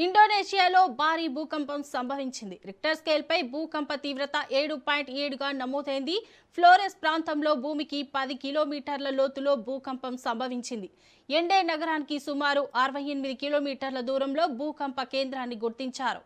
ఇండోనేషియాలో భారీ భూకంపం సంభవించింది. రిక్టర్ స్కేల్పై భూకంప తీవ్రత 7.7గా నమోదైంది. ఫ్లోరెస్ ప్రాంతంలో భూమికి 10 కిలోమీటర్ల లోతులో భూకంపం సంభవించింది. ఎండే నగరానికి సుమారు 68 కిలోమీటర్ల దూరంలో భూకంప కేంద్రాన్ని గుర్తించారు.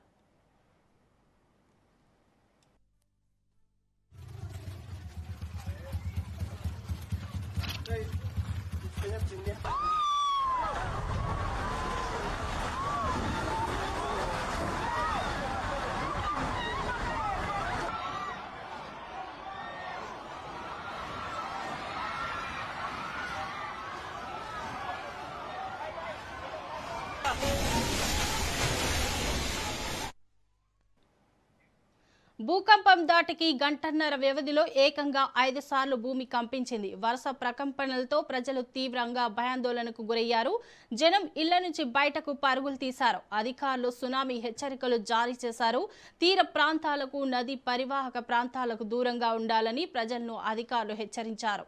భూకంపం దాటికి గంటన్నర వ్యవధిలో ఏకంగా 5 సార్లు భూమి కంపించింది. వరుస ప్రకంపనలతో ప్రజలు తీవ్రంగా భయాందోళనకు గురయ్యారు. జనం ఇళ్ల నుంచి బయటకు పరుగులు తీశారు. అధికారులు సునామీ హెచ్చరికలు జారీ చేశారు. తీర ప్రాంతాలకు, నది పరివాహక ప్రాంతాలకు దూరంగా ఉండాలని ప్రజలను అధికారులు హెచ్చరించారు.